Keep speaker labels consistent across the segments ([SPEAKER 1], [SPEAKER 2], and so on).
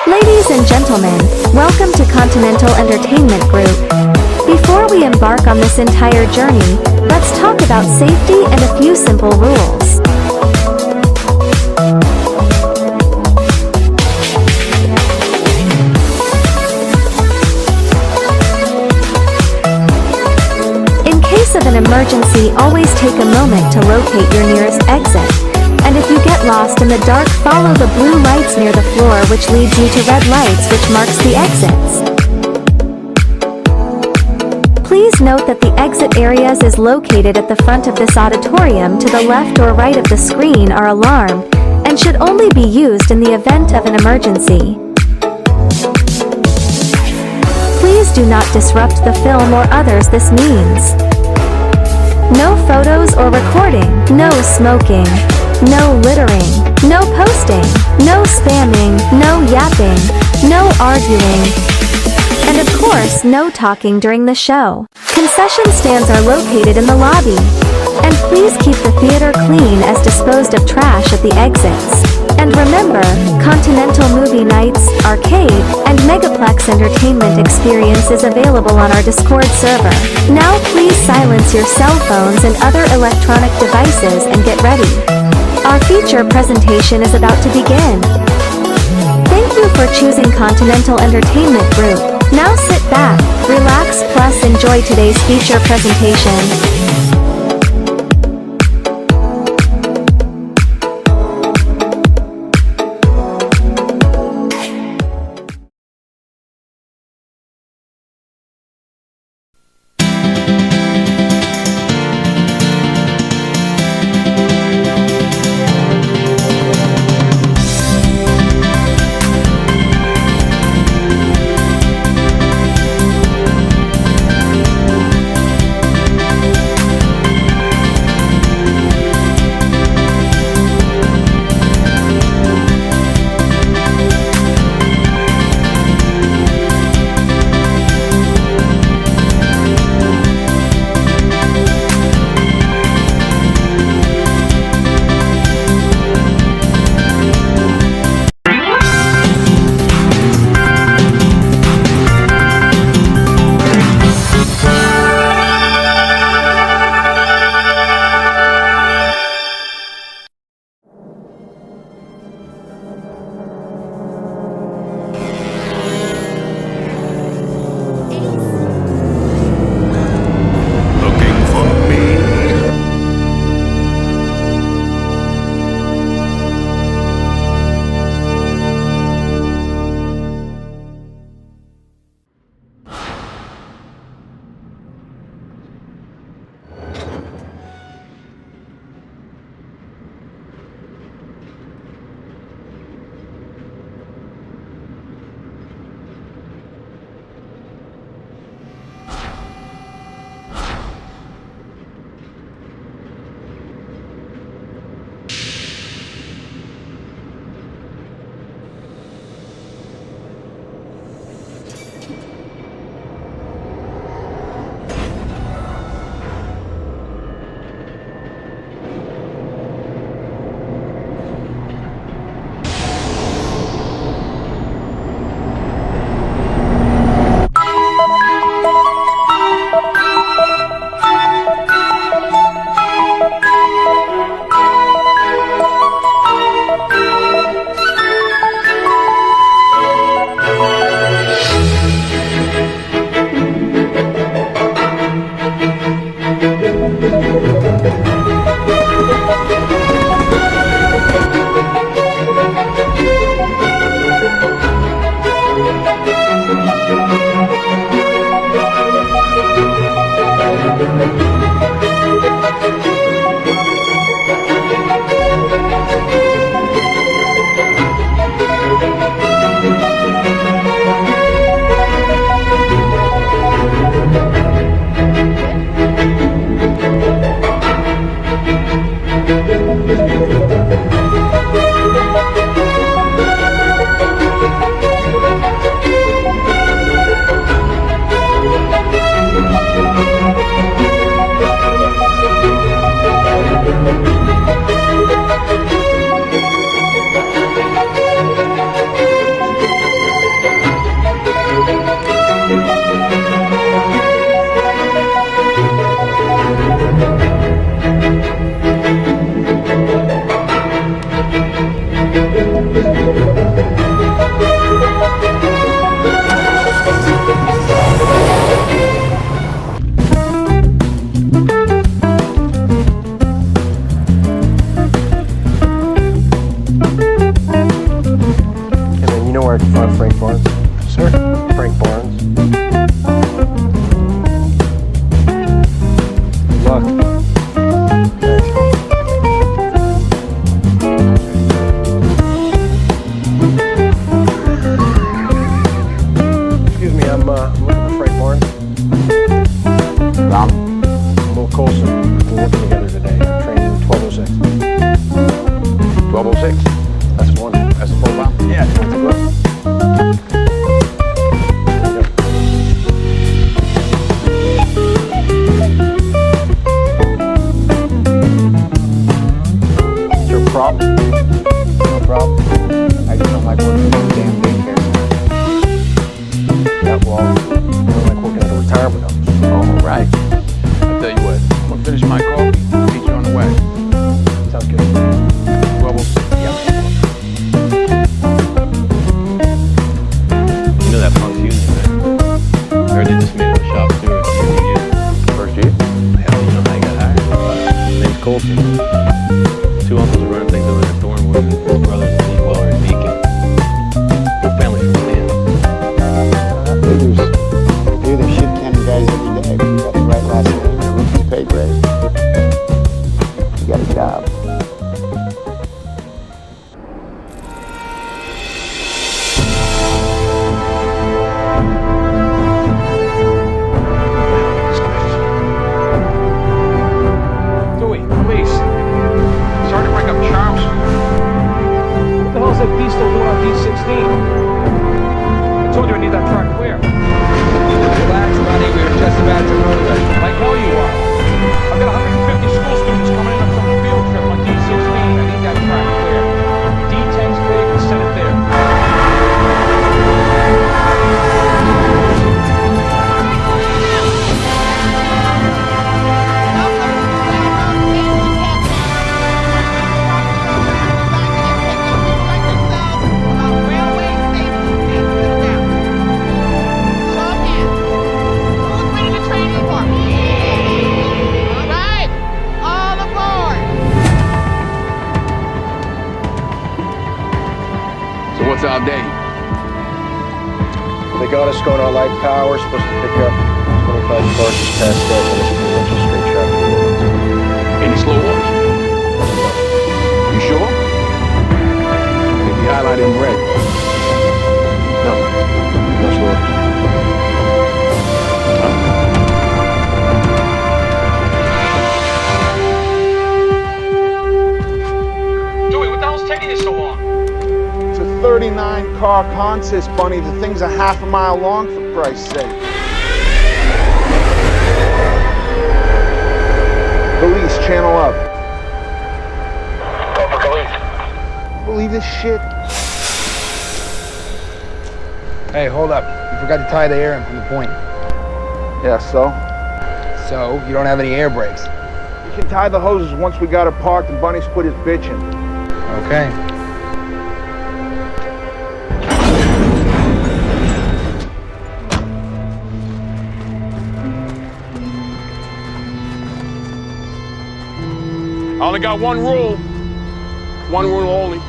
[SPEAKER 1] Ladies and gentlemen, welcome to Continental Entertainment Group. Before we embark on this entire journey, let's talk about safety and a few simple rules. In case of an emergency, always take a moment to locate your nearest exit. And if you get lost in the dark, follow the blue lights near the floor, which leads you to red lights, which marks the exits. Please note that the exit areas is located at the front of this auditorium. To the left or right of the screen are alarmed, and should only be used in the event of an emergency. Please do not disrupt the film or others. This means no photos or recording, no smoking, no littering, no posting, no spamming, no yapping, no arguing, and of course no talking during the show. Concession stands are located in the lobby. And please keep the theater clean as disposed of trash at the exits. And remember, Continental Movie Nights, Arcade, and Megaplex Entertainment Experience is available on our Discord server. Now please silence your cell phones and other electronic devices and get ready. Our feature presentation is about to begin. Thank you for choosing Continental Entertainment Group. Now sit back, relax, plus enjoy today's feature presentation.
[SPEAKER 2] Frank Barnes. Sir? Frank Barnes. Good luck. Excuse me, I'm looking for Frank Barnes.
[SPEAKER 3] Rom.
[SPEAKER 2] Will Colson. We're working together today. I'm training 1206.
[SPEAKER 3] 1206?
[SPEAKER 2] That's the one.
[SPEAKER 3] That's the profile?
[SPEAKER 2] Yeah, you want to take a look?
[SPEAKER 3] Problem? No problem. I just don't like working in the damn daycare.
[SPEAKER 2] Yeah, well, I don't like working at a retirement home.
[SPEAKER 3] Oh, right. I'll tell you what. I'll finish my coffee. I'll meet you on the way.
[SPEAKER 2] Sounds good.
[SPEAKER 3] 1206. Yeah.
[SPEAKER 4] You know that punk's union, man. I heard they just made him a shop steward.
[SPEAKER 3] First year?
[SPEAKER 4] Hell, you know how I got hired? His name's Colson. Two uncles are running things over there at Thornwood, and his brothers in Deepwater and Beacon. Whole family from Sam.
[SPEAKER 3] They're the shit cannon guys every day. You got the right last name and a rookie's pay grade. You got a job.
[SPEAKER 5] Beast will do on D16. I told you I need that track clear. Relax, buddy. We were just about to roll it. Like hell you are. I've got 150 school students coming in on some field trip on D16. I need that track clear. D10's big and set it there.
[SPEAKER 3] What's our day?
[SPEAKER 2] They got us going on light power, supposed to pick up 25 cars just past that, and it's pretty much a straight traffic.
[SPEAKER 3] Any slow orders? You sure? Maybe highlighted in red.
[SPEAKER 2] No slow orders.
[SPEAKER 5] Dewey, what the hell's taking you so long?
[SPEAKER 6] 39 car consist, Bunny. The thing's a half a mile long, for Christ's sake. Police, channel up.
[SPEAKER 7] Go for police.
[SPEAKER 6] Believe this shit?
[SPEAKER 8] Hey, hold up. You forgot to tie the air in from the point.
[SPEAKER 6] Yeah, so?
[SPEAKER 8] So, you don't have any air brakes.
[SPEAKER 6] You can tie the hoses once we got it parked and Bunny's put his bitch in.
[SPEAKER 8] Okay.
[SPEAKER 9] I only got one rule only.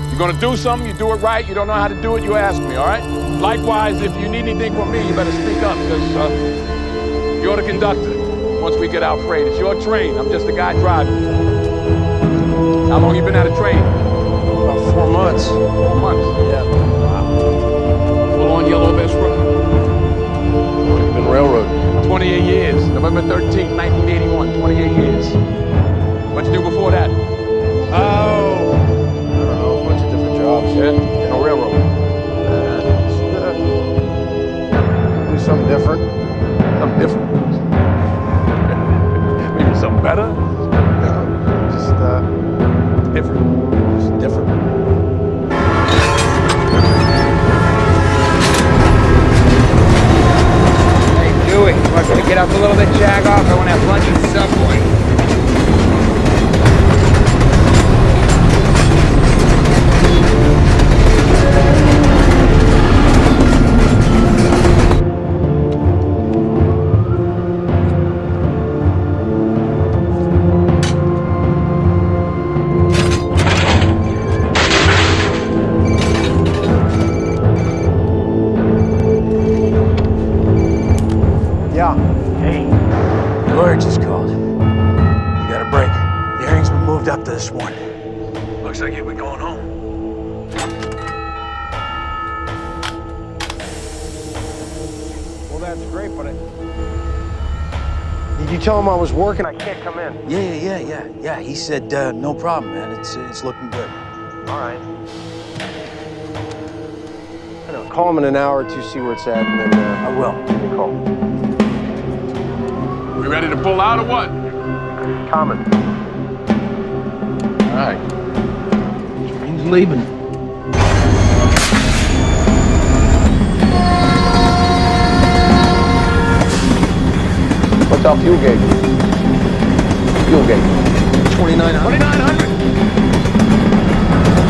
[SPEAKER 9] You're gonna do something, you do it right. You don't know how to do it, you ask me, all right? Likewise, if you need anything from me, you better speak up, because you're the conductor. Once we get out freight, it's your train. I'm just the guy driving. How long you been at a train?
[SPEAKER 2] About 4 months.
[SPEAKER 9] 4 months?
[SPEAKER 2] Yeah.
[SPEAKER 9] Wow. Full on yellow vest road.
[SPEAKER 2] You've been railroad.
[SPEAKER 9] 28 years. November 13th, 1981. 28 years. What'd you do before that?
[SPEAKER 2] Oh, I don't know, a bunch of different jobs.
[SPEAKER 9] Yeah? No railroad.
[SPEAKER 2] Do something different.
[SPEAKER 9] Something different. Maybe something better?
[SPEAKER 2] Just
[SPEAKER 9] Different.
[SPEAKER 2] just different.
[SPEAKER 8] Hey, Dewey, you want to get up a little bit, jag off? I want to have lunch at Subway.
[SPEAKER 7] this morning. Looks like you'll be going home.
[SPEAKER 2] Well, that's great, but did you tell him I was working? I can't come in.
[SPEAKER 7] Yeah. He said, no problem, man. It's looking good.
[SPEAKER 2] All right. I know. Call him in an hour or two, see where it's at, and then
[SPEAKER 7] I will.
[SPEAKER 2] give me a call.
[SPEAKER 9] We ready to pull out or what?
[SPEAKER 2] Coming.
[SPEAKER 9] All right. Train's leaving.
[SPEAKER 2] What's our fuel gauge? Fuel gauge.
[SPEAKER 7] 2900.
[SPEAKER 9] 2900.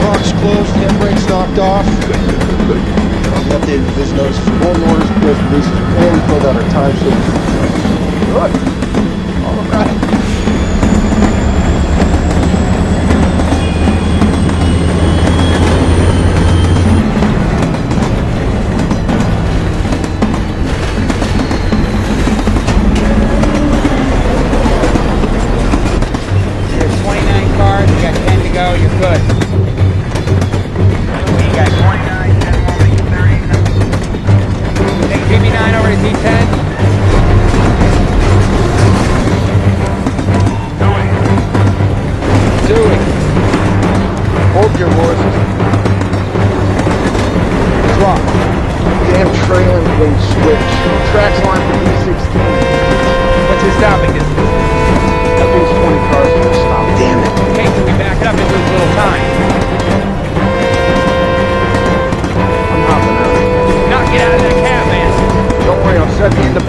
[SPEAKER 6] Box closed, handbrake's knocked off. The updated vision notice for more orders, closed releases, and we filled out our time sheet. Good. All right.
[SPEAKER 8] There's 29 cars, you got 10 to go, you're good. You got 29, 10 more, make it 30. Take PB9 over to D10.
[SPEAKER 6] Dewey. Hold your horses. Drop. Damn trailing wing switch. Tracks line for D16.
[SPEAKER 8] What's his stopping distance?
[SPEAKER 6] That means 20 cars will stop. Damn it.
[SPEAKER 8] Okay, so we back it up into a little time.
[SPEAKER 6] I'm hopping out.
[SPEAKER 8] Now get out of that cab, man.
[SPEAKER 6] Don't worry, I'll set the independent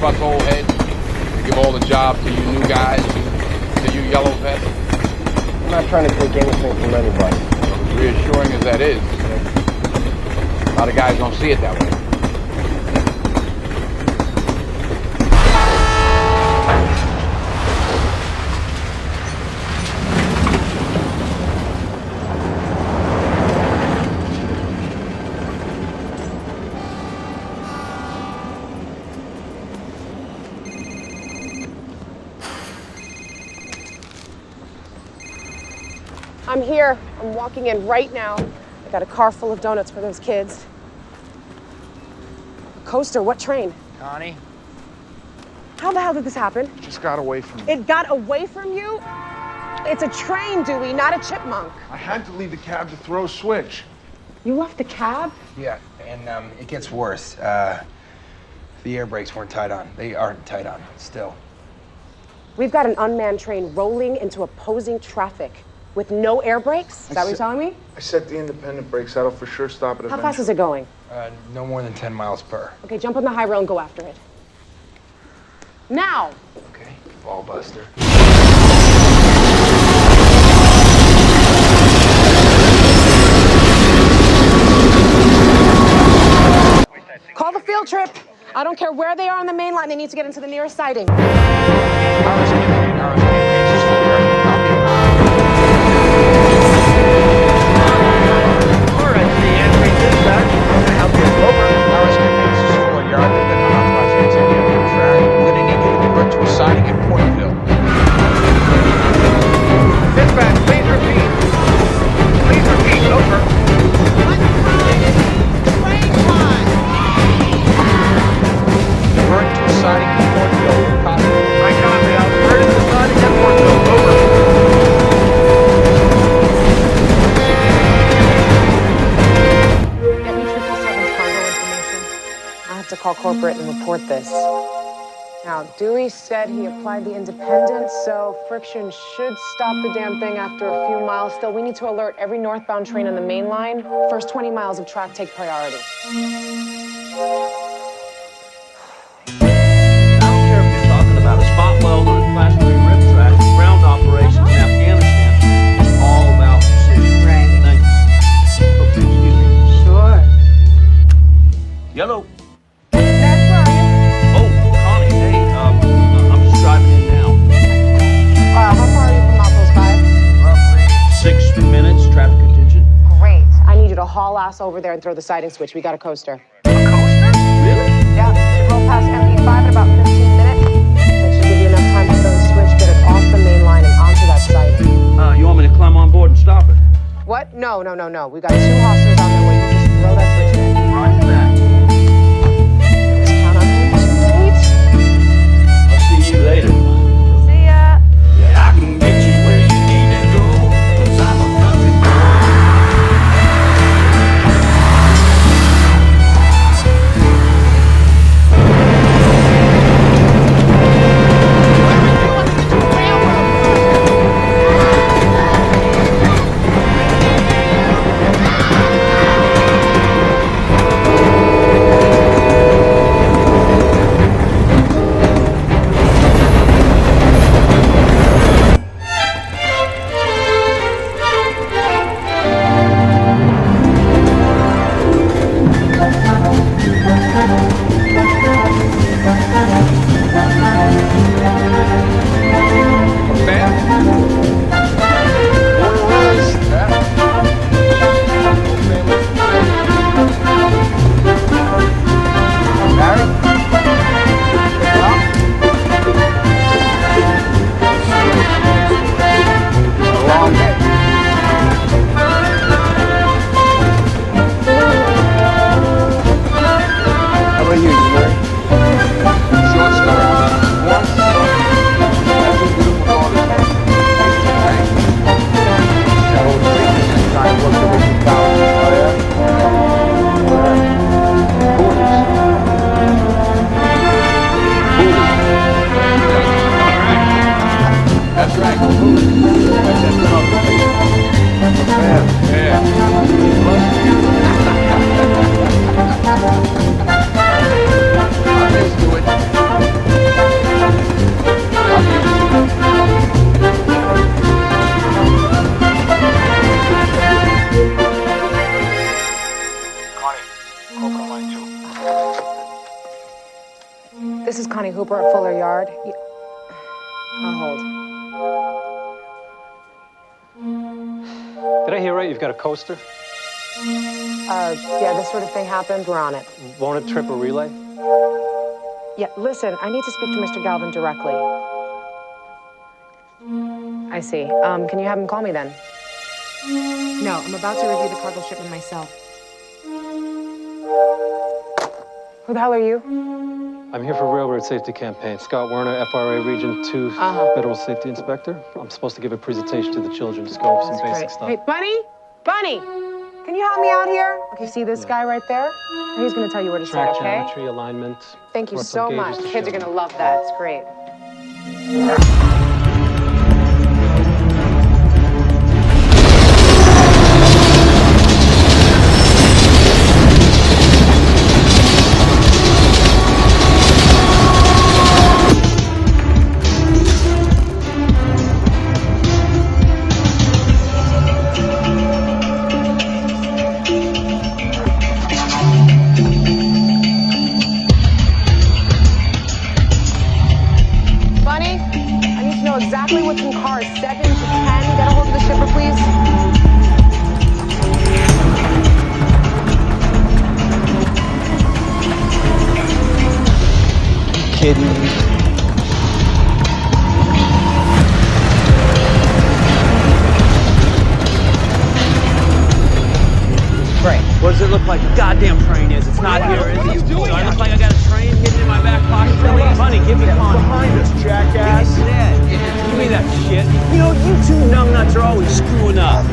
[SPEAKER 9] butthole heads. Give all the jobs to you new guys, to you yellow vests.
[SPEAKER 2] I'm not trying to take anything from anybody.
[SPEAKER 9] As reassuring as that is, a lot of guys don't see it that way.
[SPEAKER 10] I'm here. I'm walking in right now. I got a car full of donuts for those kids. Coaster, what train?
[SPEAKER 8] Connie?
[SPEAKER 10] How the hell did this happen?
[SPEAKER 6] Just got away from me.
[SPEAKER 10] It got away from you? It's a train, Dewey, not a chipmunk.
[SPEAKER 6] I had to leave the cab to throw a switch.
[SPEAKER 10] You left the cab?
[SPEAKER 8] Yeah, and it gets worse. The air brakes weren't tied on. They aren't tied on, still.
[SPEAKER 10] We've got an unmanned train rolling into opposing traffic with no air brakes? Is that what you're telling me?
[SPEAKER 6] I set the independent brakes. That'll for sure stop it eventually.
[SPEAKER 10] How fast is it going?
[SPEAKER 8] No more than 10 miles per.
[SPEAKER 10] Okay, jump on the high rail and go after it. Now!
[SPEAKER 8] Okay, ball buster.
[SPEAKER 10] Call the field trip. I don't care where they are on the main line. They need to get into the nearest siding. Call corporate and report this. Now, Dewey said he applied the independent, so friction should stop the damn thing after a few miles. Still, we need to alert every northbound train on the main line. First 20 miles of track take priority.
[SPEAKER 11] I don't care if you're talking about a spot weld or a class 3 rip track, ground operations in Afghanistan, it's all about precision.
[SPEAKER 12] Right.
[SPEAKER 11] Thank you. Oh, excuse me.
[SPEAKER 12] Sure.
[SPEAKER 11] Yellow. Driving in now.
[SPEAKER 10] How far are you from Outpost 5?
[SPEAKER 11] Roughly 6 minutes, traffic contingent.
[SPEAKER 10] Great. I need you to haul ass over there and throw the siding switch. We got a coaster.
[SPEAKER 11] A coaster? Really?
[SPEAKER 10] Yeah, roll past MP5 in about 15 minutes. That should give you enough time to throw the switch, get it off the main line and onto that siding.
[SPEAKER 11] You want me to climb on board and stop it?
[SPEAKER 10] What? No. We got 2 hostas on their way. You just throw that switch in.
[SPEAKER 11] Roger that.
[SPEAKER 10] Let's count on him too late.
[SPEAKER 11] I'll see you later.
[SPEAKER 10] See ya.
[SPEAKER 11] Yeah, I can get you where you need to go, 'cause I'm a country boy.
[SPEAKER 10] This is Connie Hooper at Fuller Yard. I'll hold.
[SPEAKER 12] Did I hear right? You've got a coaster?
[SPEAKER 10] Yeah, this sort of thing happens. We're on it.
[SPEAKER 12] Won't it trip a relay?
[SPEAKER 10] Yeah, listen, I need to speak to Mr. Galvin directly. I see. Can you have him call me then? No, I'm about to review the cargo shipment myself. Who the hell are you?
[SPEAKER 12] I'm here for Railroad Safety Campaign. Scott Werner, FRA Region 2 Federal Safety Inspector. I'm supposed to give a presentation to the children, just go over some basic stuff.
[SPEAKER 10] Hey, Bunny? Bunny! Can you help me out here? Okay, see this guy right there? He's gonna tell you where to sit, okay?
[SPEAKER 12] Track geometry, alignment.
[SPEAKER 10] Thank you
[SPEAKER 12] brought
[SPEAKER 10] so
[SPEAKER 12] some
[SPEAKER 10] much.
[SPEAKER 12] gauges to
[SPEAKER 10] Kids are
[SPEAKER 12] show
[SPEAKER 10] gonna
[SPEAKER 12] you.
[SPEAKER 10] love that. It's great. Bunny, I need to know exactly what's in cars 7 to 10. Get a hold of the shipper, please.
[SPEAKER 7] Kidding me?
[SPEAKER 10] Great.
[SPEAKER 11] What does it look like the goddamn train is? It's not here, is it? Do I look like I got a train hidden in my back pocket? Honey, give me Connie.
[SPEAKER 6] Behind us, jackass.
[SPEAKER 11] Give me that. Give me that shit. You know, you two numbnuts are always screwing up.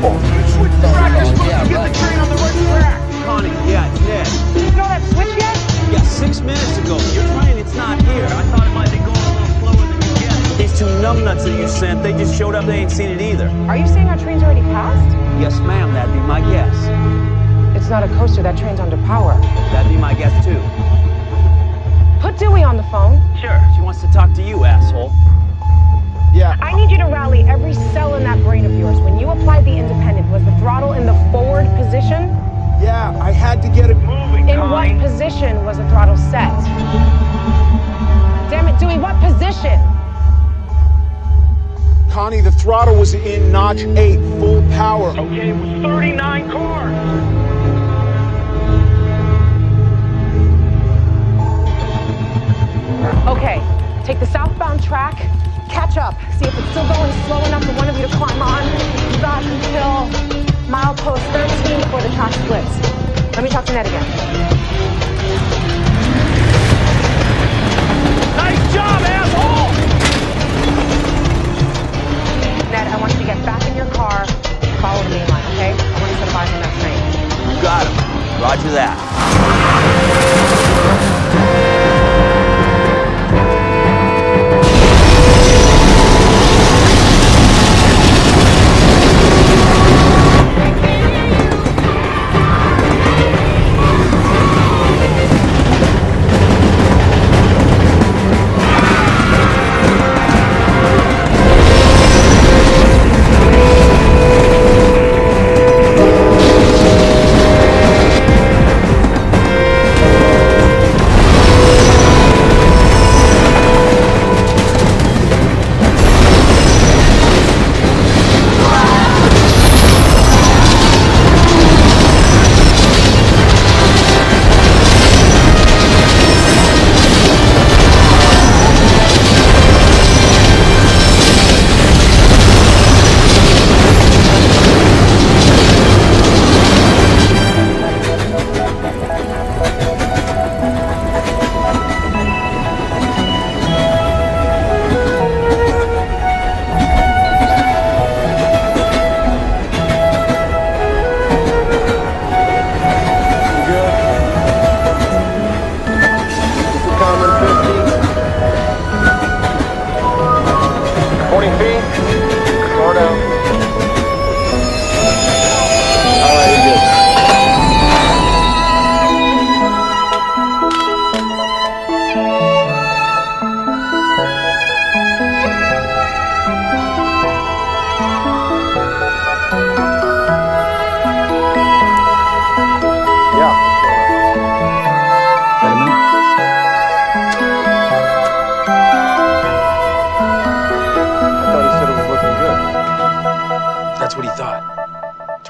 [SPEAKER 6] Switch the track. You're supposed to get the train on the right track.
[SPEAKER 11] Connie, yeah, it's Ned.
[SPEAKER 10] You know that switch yet?
[SPEAKER 11] Yeah, 6 minutes ago. Your train, it's not here. I thought it might be going a little slower than you guessed. These two numbnuts that you sent, they just showed up. They ain't seen it either.
[SPEAKER 10] Are you saying our train's already passed?
[SPEAKER 11] Yes, ma'am. That'd be my guess.
[SPEAKER 10] It's not a coaster. That train's under power.
[SPEAKER 11] That'd be my guess, too.
[SPEAKER 10] Put Dewey on the phone.
[SPEAKER 11] Sure. She wants to talk to you, asshole.
[SPEAKER 6] Yeah.
[SPEAKER 10] I need you to rally every cell in that brain of yours. When you applied the independent, was the throttle in the forward position?
[SPEAKER 6] Yeah, I had to get it moving,
[SPEAKER 10] In what position was the throttle set? Damn it, Dewey, what position?
[SPEAKER 6] Connie, the throttle was in notch 8, full power.
[SPEAKER 9] Okay, it was 39 cars.
[SPEAKER 10] Okay, take the southbound track, catch up, see if it's still going slow enough for one of you to climb on. You got until milepost 13 before the track splits. Let me talk to Ned again.
[SPEAKER 9] Nice job, asshole!
[SPEAKER 10] Ned, I want you to get back in your car, follow the main line, okay? I want to set a fire on that train.
[SPEAKER 11] You got him. Roger that.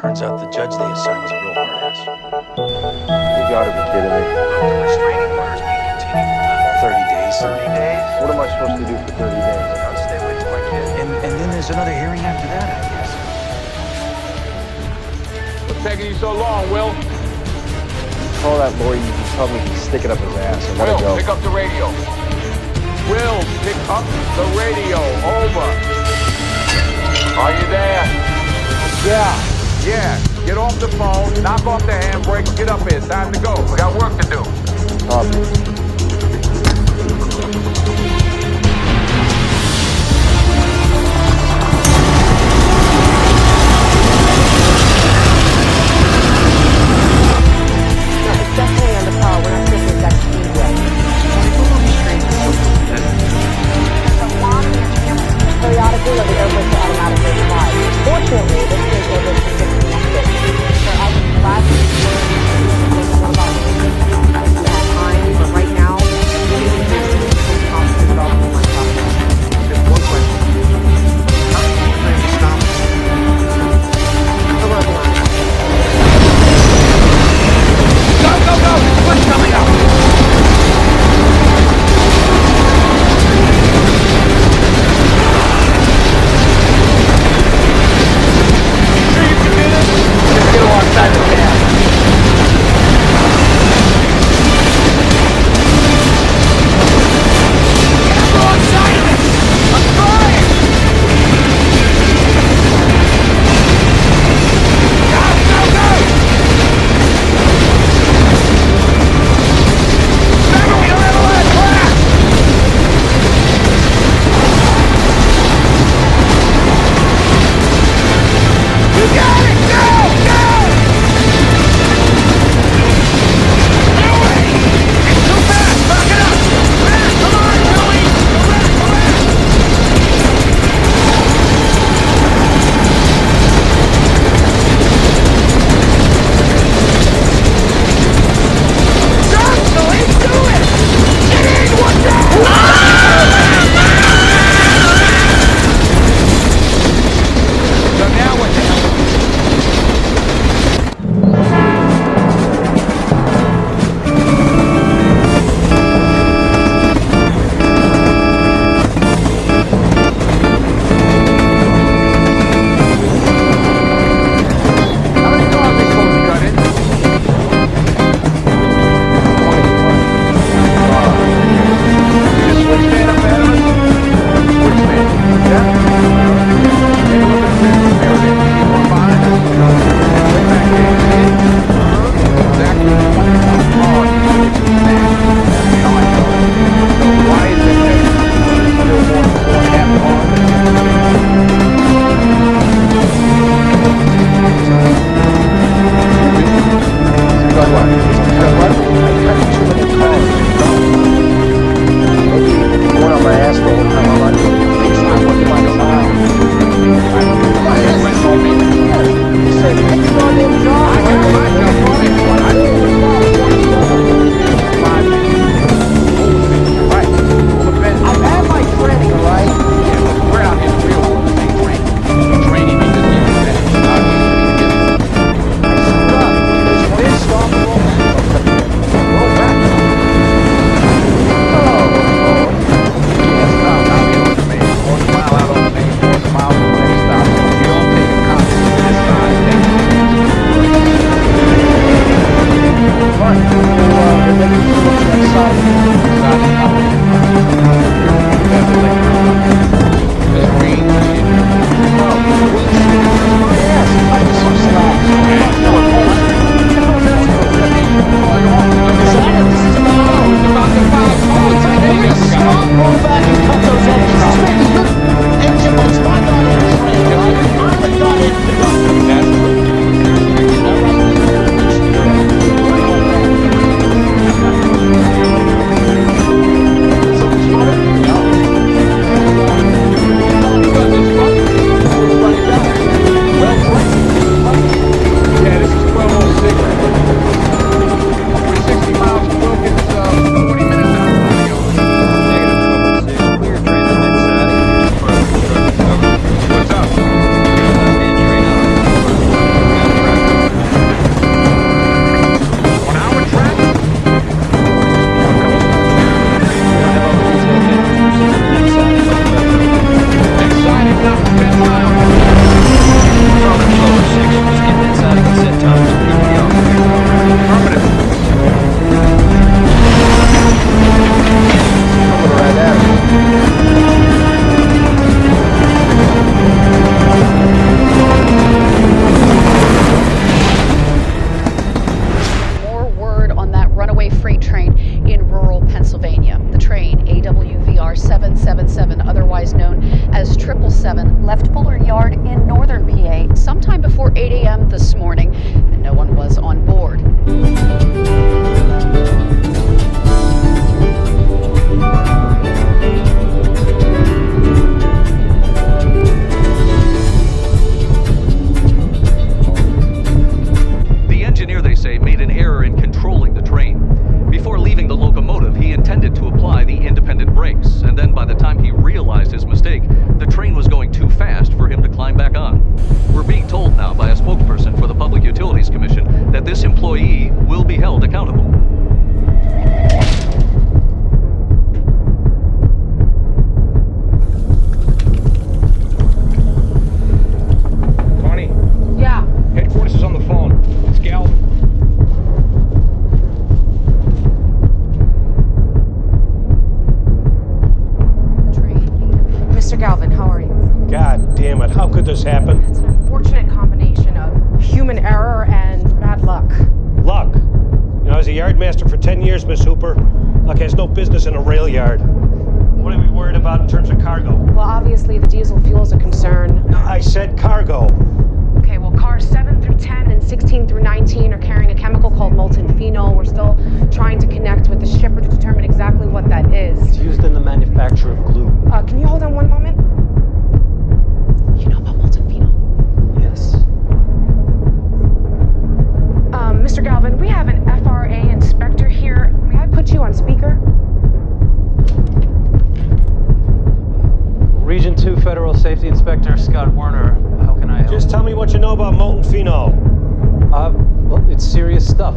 [SPEAKER 7] Turns out the judge they assigned was a real hard ass.
[SPEAKER 2] You gotta be kidding me.
[SPEAKER 7] Restraining orders being continued for 30 days.
[SPEAKER 2] 30 days? What am I supposed to do for 30 days?
[SPEAKER 7] I'll stay away from my kid. And then there's another hearing after that, I guess.
[SPEAKER 9] What's taking you so long, Will?
[SPEAKER 2] Call that lawyer, you can tell me to stick it up his ass and let it go.
[SPEAKER 9] Will, pick up the radio. Will, pick up the radio. Over. Are you there?
[SPEAKER 6] Yeah.
[SPEAKER 9] Yeah. Get off the phone, knock off the handbrake, get up here. It's time to go. We got work to do.
[SPEAKER 2] Copy.
[SPEAKER 10] It's definitely under power. We're not taking that speed yet. Periodically, or the air brakes are automatically applied. Fortunately, this is able to disconnect it. For us, last time, but right now, we need to be confident about my process.
[SPEAKER 7] Just one question. How do you plan to stop us?
[SPEAKER 10] We're working on it.
[SPEAKER 5] Go, go, go! What's coming up?
[SPEAKER 13] will be held accountable.
[SPEAKER 5] Connie,
[SPEAKER 10] Yeah.
[SPEAKER 5] headquarters is on the phone. It's Galvin.
[SPEAKER 10] Mr. Galvin, how are you?
[SPEAKER 6] God damn it, how could this happen?
[SPEAKER 10] It's an unfortunate combination of human error and bad luck.
[SPEAKER 6] Luck. You know, I was a yard master for 10 years, Miss Hooper. Luck has no business in a rail yard. What are we worried about in terms of cargo?
[SPEAKER 10] Well, obviously the diesel fuel's a concern.
[SPEAKER 6] No, I said cargo.
[SPEAKER 10] Okay, well, cars 7 through 10 and 16 through 19 are carrying a chemical called molten phenol. We're still trying to connect with the shipper to determine exactly what that is.
[SPEAKER 12] It's used in the manufacture of glue.
[SPEAKER 10] Can you hold on one moment? You know about molten phenol?
[SPEAKER 12] Yes.
[SPEAKER 10] Mr. Galvin, we have an FRA inspector here. May I put you on speaker?
[SPEAKER 12] Region 2 Federal Safety Inspector Scott Werner. How can I help?
[SPEAKER 6] Just tell me what you know about molten phenol.
[SPEAKER 12] Well, it's serious stuff.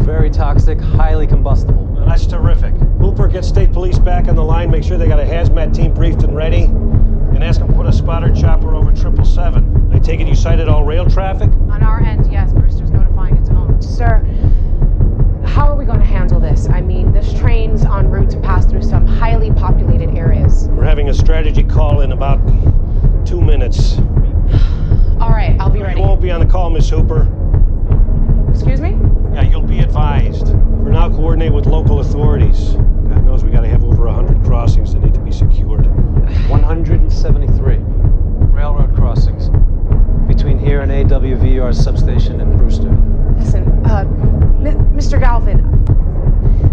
[SPEAKER 12] Very toxic, highly combustible.
[SPEAKER 6] Well, that's terrific. Hooper, get state police back on the line, make sure they got a hazmat team briefed and ready, and ask them to put a spotter chopper over 777. I take it you cited all rail traffic?
[SPEAKER 10] On our end, yes. Brewster's notifying its own. Sir, how are we going to handle this? I mean, this train's en route to pass through some highly populated areas.
[SPEAKER 6] We're having a strategy call in about 2 minutes.
[SPEAKER 10] All right, I'll be ready.
[SPEAKER 6] You won't be on the call, Miss Hooper.
[SPEAKER 10] Excuse me?
[SPEAKER 6] Yeah, you'll be advised. For now, coordinate with local authorities. God knows we gotta have over 100 crossings that need to be secured.
[SPEAKER 12] 173 railroad crossings between here and AWVR substation in Brewster.
[SPEAKER 10] Listen, Mr. Galvin,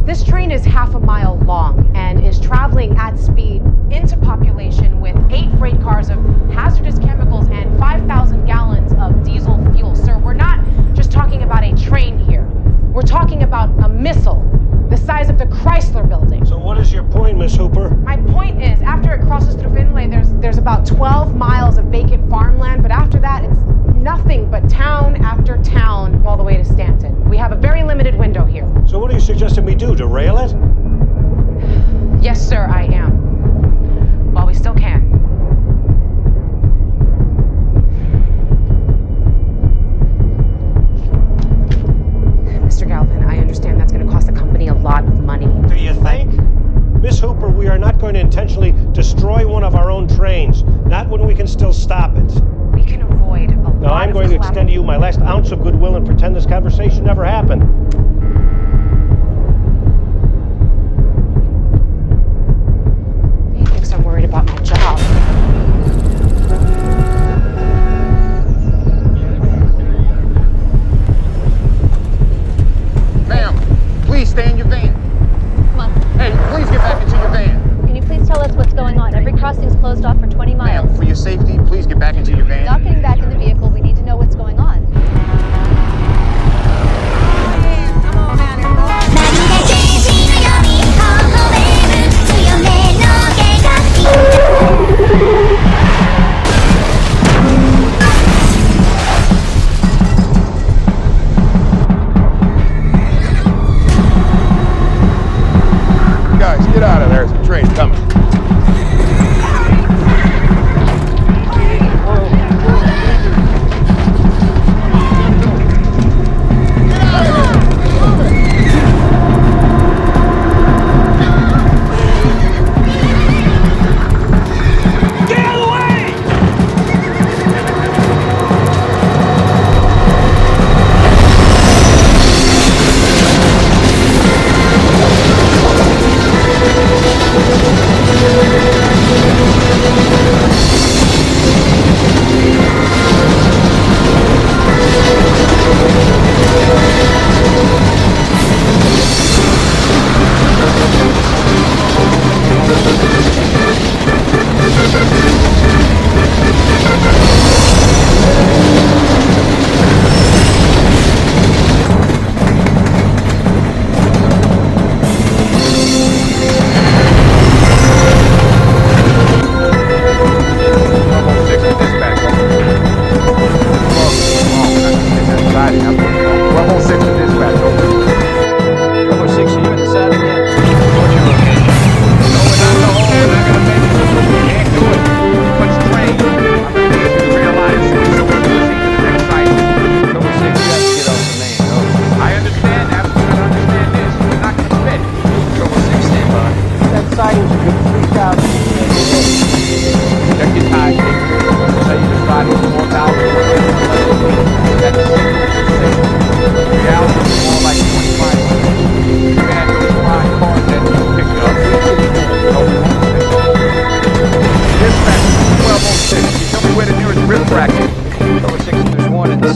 [SPEAKER 10] this train is half a mile long and is traveling at speed into population with 8 freight cars of hazardous chemicals and 5,000 gallons of diesel fuel. Sir, we're not just talking about a train here. We're talking about a missile the size of the Chrysler building.
[SPEAKER 6] So what is your point, Miss Hooper?
[SPEAKER 10] My point is, after it crosses through Finlay, there's about 12 miles of vacant farmland, but after that, it's nothing but town after town all the way to Stanton. We have a very limited window here.
[SPEAKER 6] So what are you suggesting we do, derail it?
[SPEAKER 10] Yes, sir, I am. While we still can. Mr. Galvin, I understand that's going to cost the company a lot of money.
[SPEAKER 6] Do you think? Miss Hooper, we are not going to intentionally destroy one of our own trains. Not when we can still stop it.
[SPEAKER 10] We can avoid a lot
[SPEAKER 6] Now, I'm going to extend to you my last ounce of goodwill and pretend this conversation never happened.
[SPEAKER 10] He thinks I'm worried about my job.
[SPEAKER 3] Ma'am, please stay in your van.
[SPEAKER 14] Come on.
[SPEAKER 3] Hey, please get back into your van.
[SPEAKER 14] Can you please tell us what's going on? Every crossing's closed off for 20 miles.
[SPEAKER 3] Ma'am, for your safety, please get back into your van.
[SPEAKER 14] Not getting back in the vehicle. We need to know what's going on.
[SPEAKER 10] Come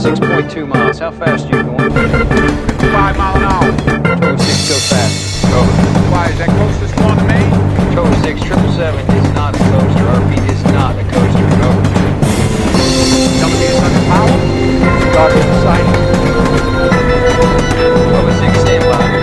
[SPEAKER 11] 6.2 miles. How fast are you going?
[SPEAKER 9] 5 miles an hour.
[SPEAKER 11] 206, go fast.
[SPEAKER 9] Why, is that closest one to me?
[SPEAKER 11] 206, 777 is not a coaster. RP is not a coaster. Over.
[SPEAKER 9] Tell me it's under power?
[SPEAKER 11] Start with the sighting. 206, stand by.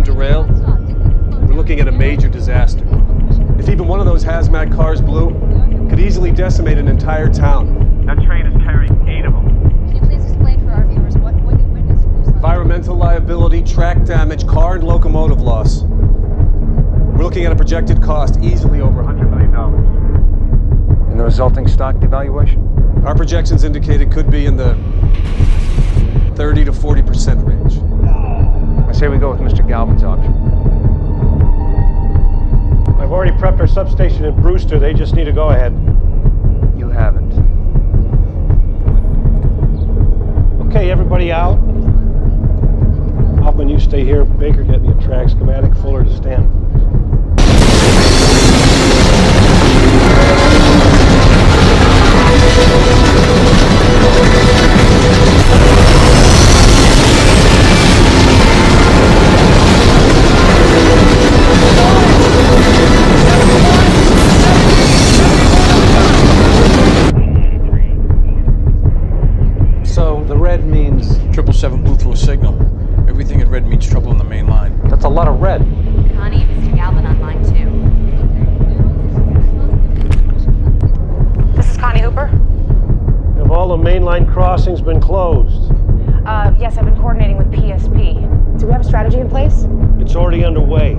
[SPEAKER 12] Derail, we're looking at a major disaster. If even one of those hazmat cars blew, it could easily decimate an entire town.
[SPEAKER 13] That train is carrying 8 of them.
[SPEAKER 14] Can you please explain for our viewers what you witnessed when you saw
[SPEAKER 12] Environmental liability, track damage, car and locomotive loss. We're looking at a projected cost easily over $100 million.
[SPEAKER 13] And the resulting stock devaluation?
[SPEAKER 12] Our projections indicate it could be in the 30 to 40% range.
[SPEAKER 13] I say we go with Mr. Galvin's option.
[SPEAKER 6] I've already prepped our substation in Brewster. They just need to go ahead.
[SPEAKER 13] You haven't.
[SPEAKER 6] Okay, everybody out. Hoffman, you stay here. Baker, get me a track schematic. Fuller to stand.
[SPEAKER 8] Means 777 blew through a signal. Everything in red means trouble on the main line.
[SPEAKER 6] That's a lot of red.
[SPEAKER 14] Connie, Mr. Galvin on line 2.
[SPEAKER 10] This is Connie Hooper.
[SPEAKER 6] Have all the mainline crossings been closed?
[SPEAKER 10] Yes, I've been coordinating with PSP. Do we have a strategy in place?
[SPEAKER 6] It's already underway.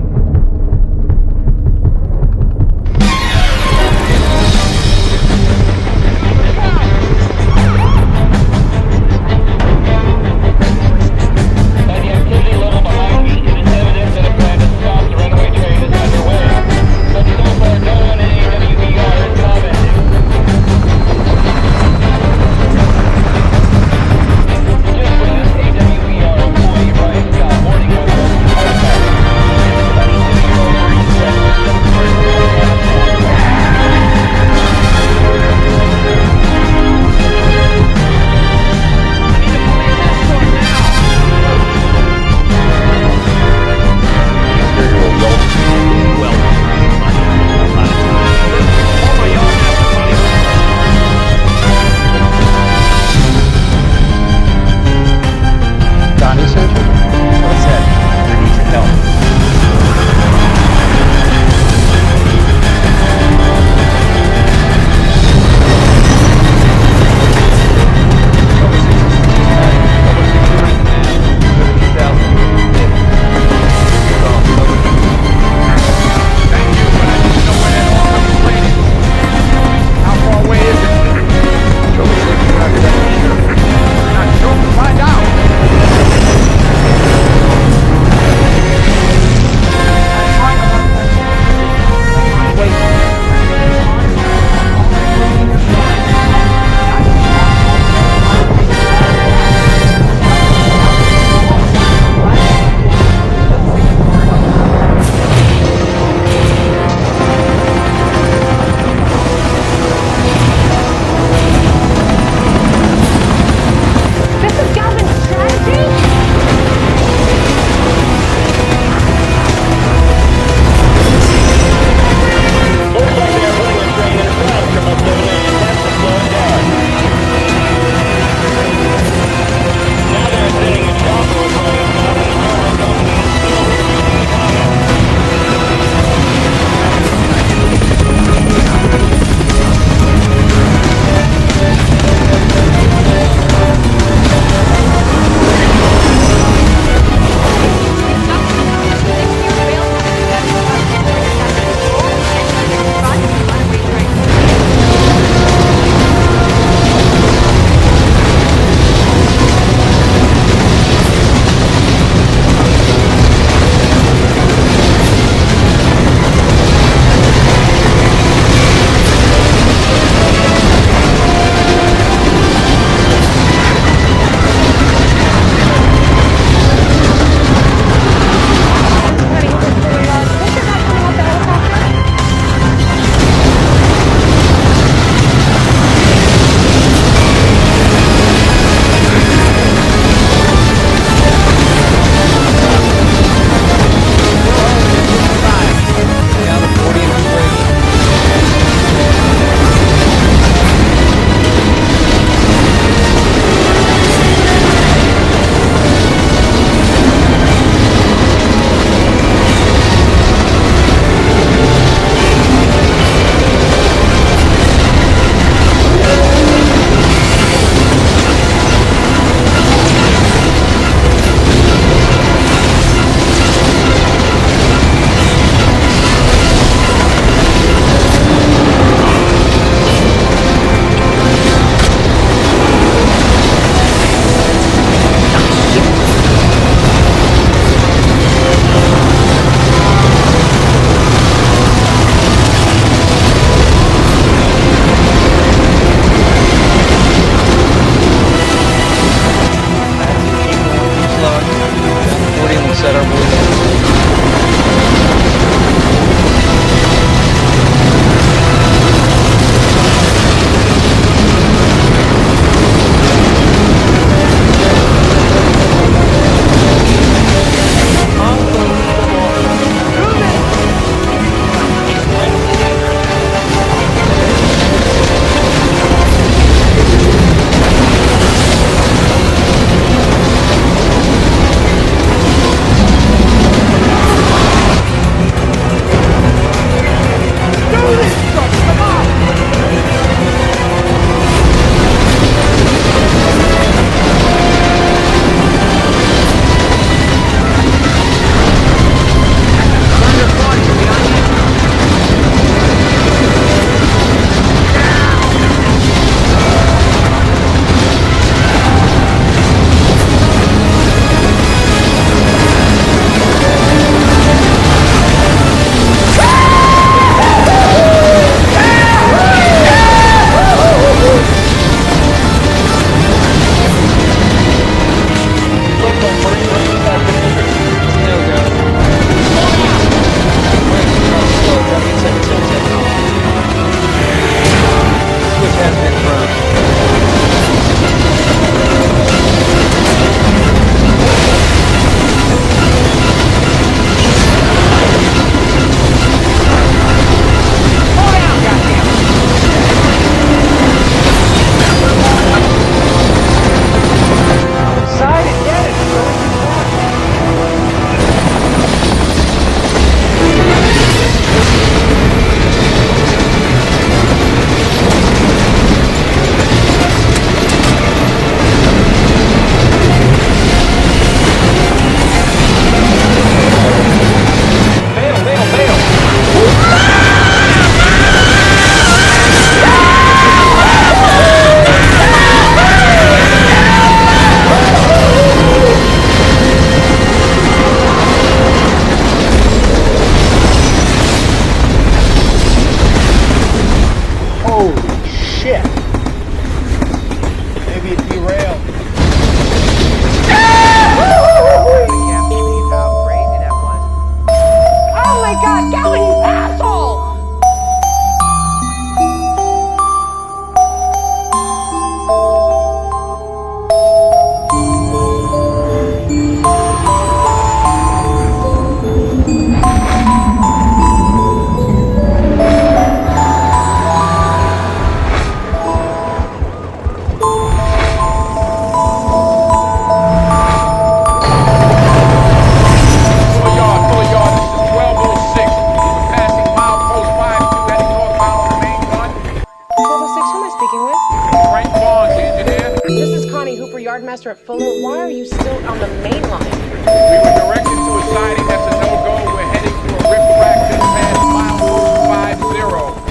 [SPEAKER 10] Chester at Fuller. Why are you still on the main line?
[SPEAKER 9] We were directed to a siding that's a no-go. We're heading to a rip-rack just past milepost 50.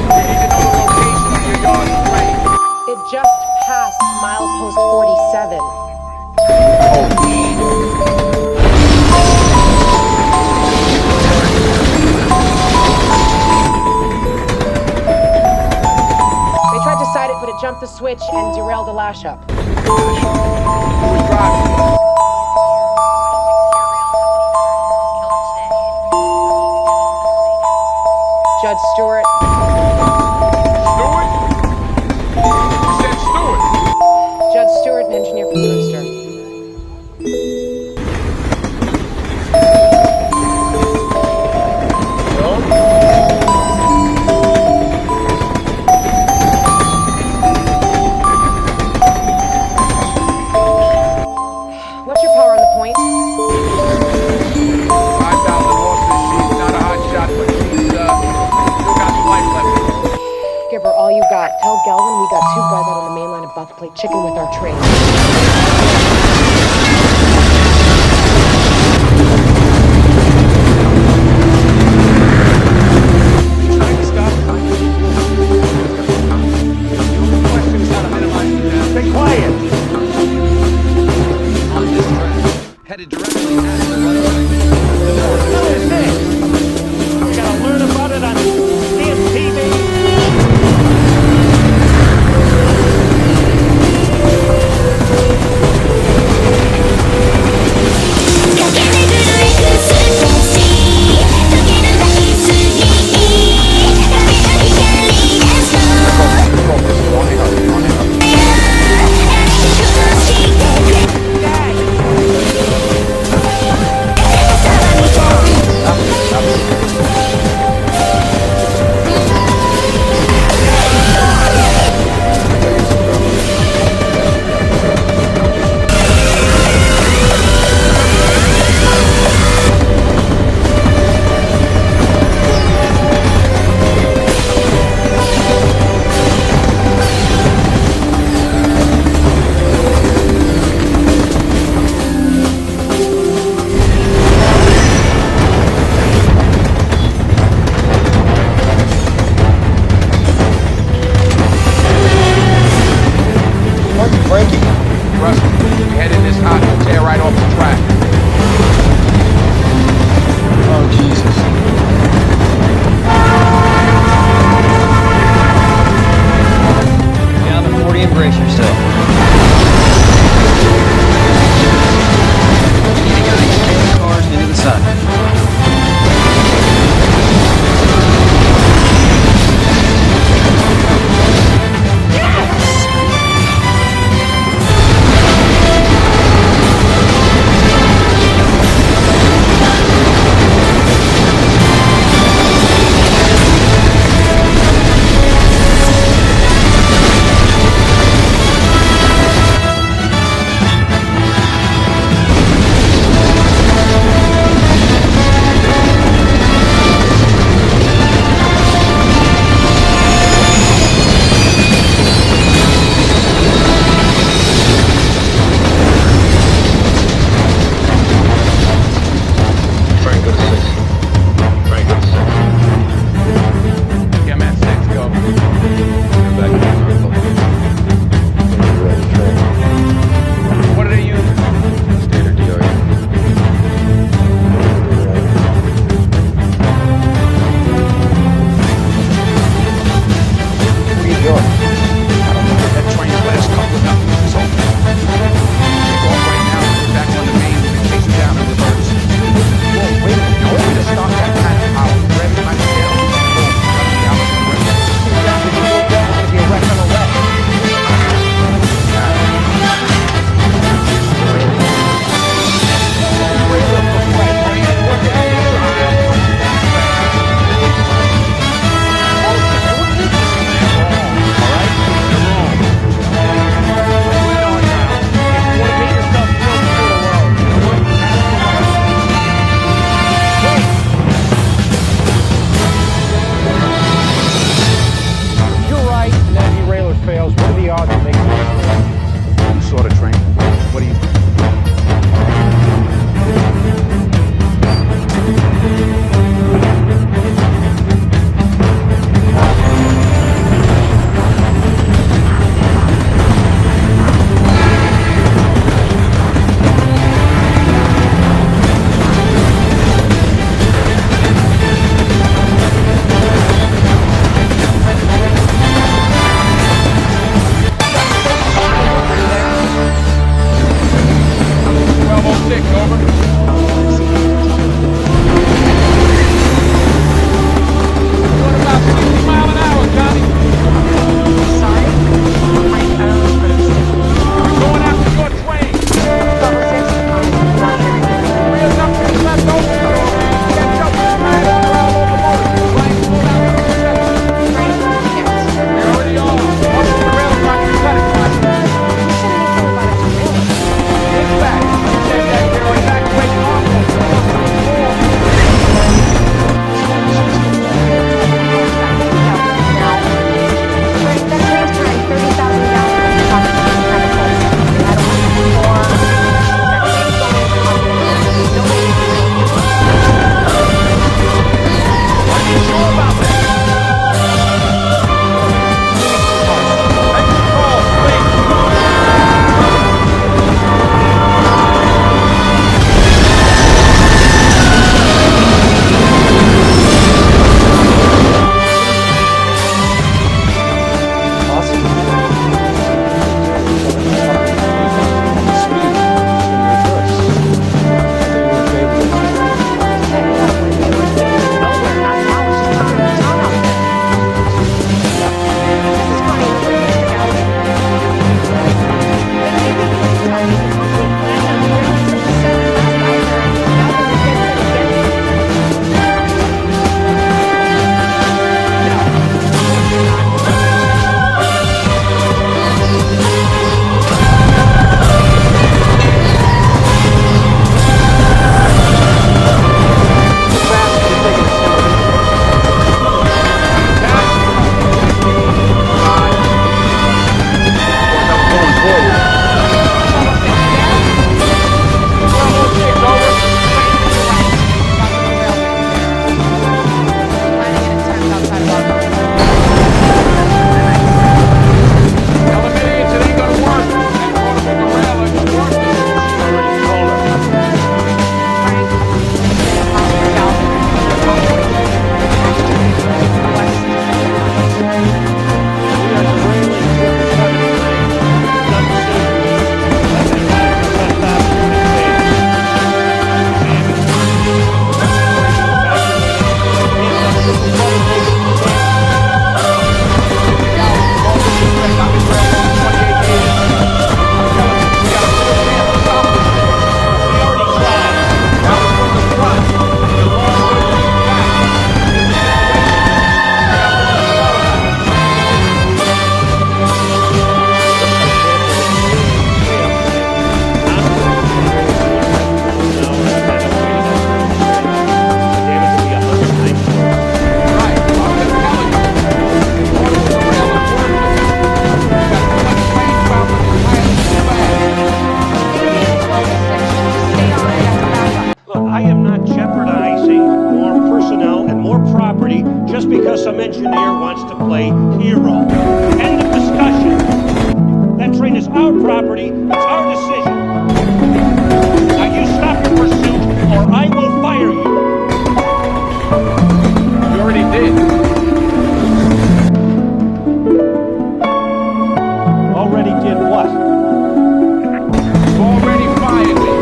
[SPEAKER 9] We need to know the location of your yard and train.
[SPEAKER 10] It just passed milepost 47. They tried to side it, but it jumped the switch and derailed the lash up.
[SPEAKER 9] Who was driving?
[SPEAKER 10] Judge Stewart.
[SPEAKER 9] Stewart? You said Stewart.
[SPEAKER 10] Judge Stewart, an engineer from Brewster. What's your power on the point?
[SPEAKER 9] 5,000 horses. She's not a hot shot, but she's still got some life left.
[SPEAKER 10] Give her all you got. Tell Galvin we got 2 guys out on the main line about to play chicken with our train.
[SPEAKER 12] Trying to stop time. The only question is how to minimize the damage. Stay quiet.
[SPEAKER 5] On this track, headed directly at the runway.
[SPEAKER 12] What is this? We gotta learn about it on TV.
[SPEAKER 11] property just because some engineer wants to play hero. End of discussion. That train is our property. It's our decision. Now you stop your pursuit or I will fire you.
[SPEAKER 9] You already did.
[SPEAKER 11] Already did what?
[SPEAKER 9] You already fired me.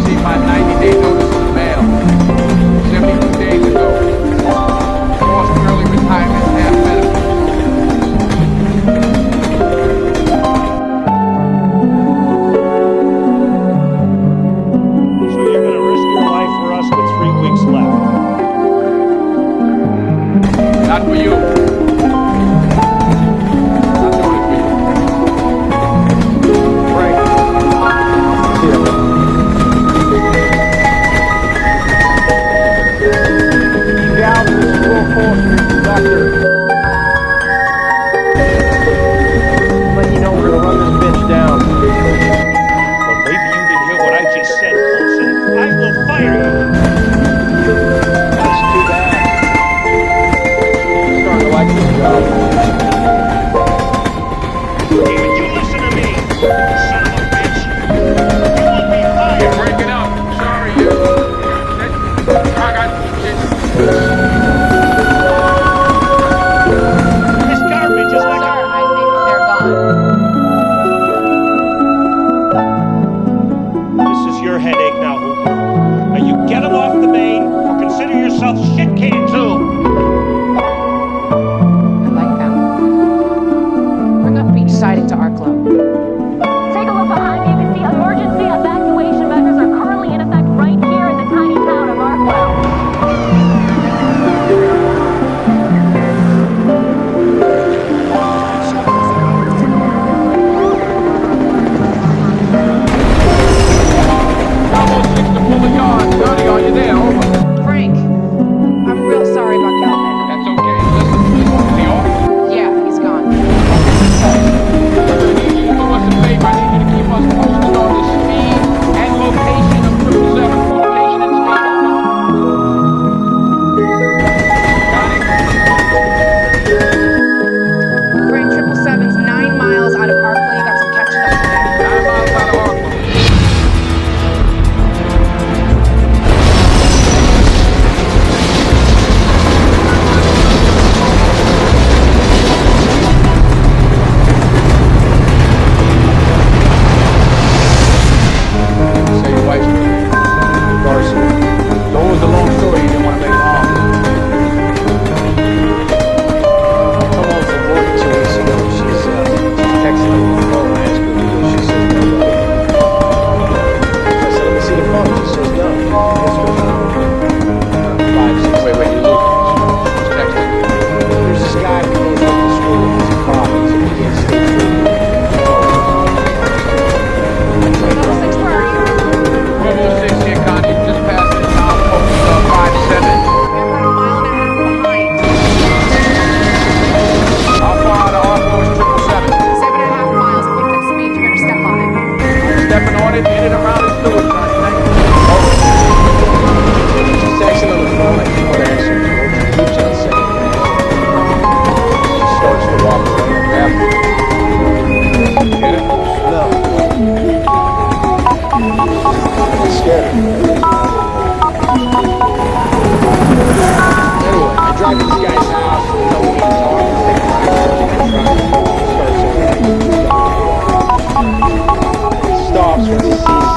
[SPEAKER 9] See my 90-day notice in the mail. 72 days ago. Forced early retirement and benefits.
[SPEAKER 11] So you're going to risk your life for us with 3 weeks left?
[SPEAKER 9] Not for you. Not doing it for you.
[SPEAKER 6] Frank. Yeah. Galvin, this is Will Colson, conductor. Let you know we're gonna run this bitch down.
[SPEAKER 11] Well, maybe you didn't hear what I just said, Colson. I will fire you.
[SPEAKER 6] That's too bad. I'm starting to like this job.
[SPEAKER 11] David, you listen to me. Son of a bitch. You will be fired.
[SPEAKER 9] You're breaking up. Sorry, you. I got shit.
[SPEAKER 11] This garbage is like
[SPEAKER 10] Sir, I think they're gone.
[SPEAKER 11] This is your headache now, Hooper. Now you get them off the main or consider yourself shit canned too.
[SPEAKER 10] I like that. Bring up beach siding to Arklow.
[SPEAKER 14] Take a look behind me. You can see emergency evacuation measures are currently in effect right here in the tiny town of Arklow.
[SPEAKER 9] Almost 6 to pull the yard. 30, are you there? Over.
[SPEAKER 10] Frank, I'm real sorry about Galvin.
[SPEAKER 9] That's okay. Listen, is he off?
[SPEAKER 10] Yeah, he's gone.
[SPEAKER 9] I need you to do us a favor. I need you to keep us posted on the speed and location of 777. Location and speed. Got it?
[SPEAKER 10] Frank, 777's 9 miles out of Arklow. You got some catching up to do.
[SPEAKER 9] 9 miles out of Arklow. Say your wife's name.
[SPEAKER 6] Darcy.
[SPEAKER 9] So what was the long story? You didn't want to make it long.
[SPEAKER 6] Come home from work 2 weeks ago. She's texting me on the phone. I asked her to do it. She says no. I said, let me see the phone. She says no. This was 5, 6.
[SPEAKER 9] Wait, you lose. Who's texting?
[SPEAKER 6] There's this guy who goes up to school with his car. He's in the state tree.
[SPEAKER 10] 6, where are you?
[SPEAKER 9] 1206 here, Connie. Just past the town post 57.
[SPEAKER 10] We're a mile and a half behind.
[SPEAKER 9] How far out of Arklow is 777?
[SPEAKER 10] 7.5 miles. If you fix speed, you better step on it.
[SPEAKER 9] Stepping on it, in and around and through it, Connie. Thank you.
[SPEAKER 6] She's texting on the phone. I keep on answering. She keeps on saying things. She starts to walk away after.
[SPEAKER 9] Get it?
[SPEAKER 6] No. I'm scared. Anyway, I drive to this guy's house. You know, we talk, take a ride, starts over. He stops when he sees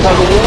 [SPEAKER 6] coming in.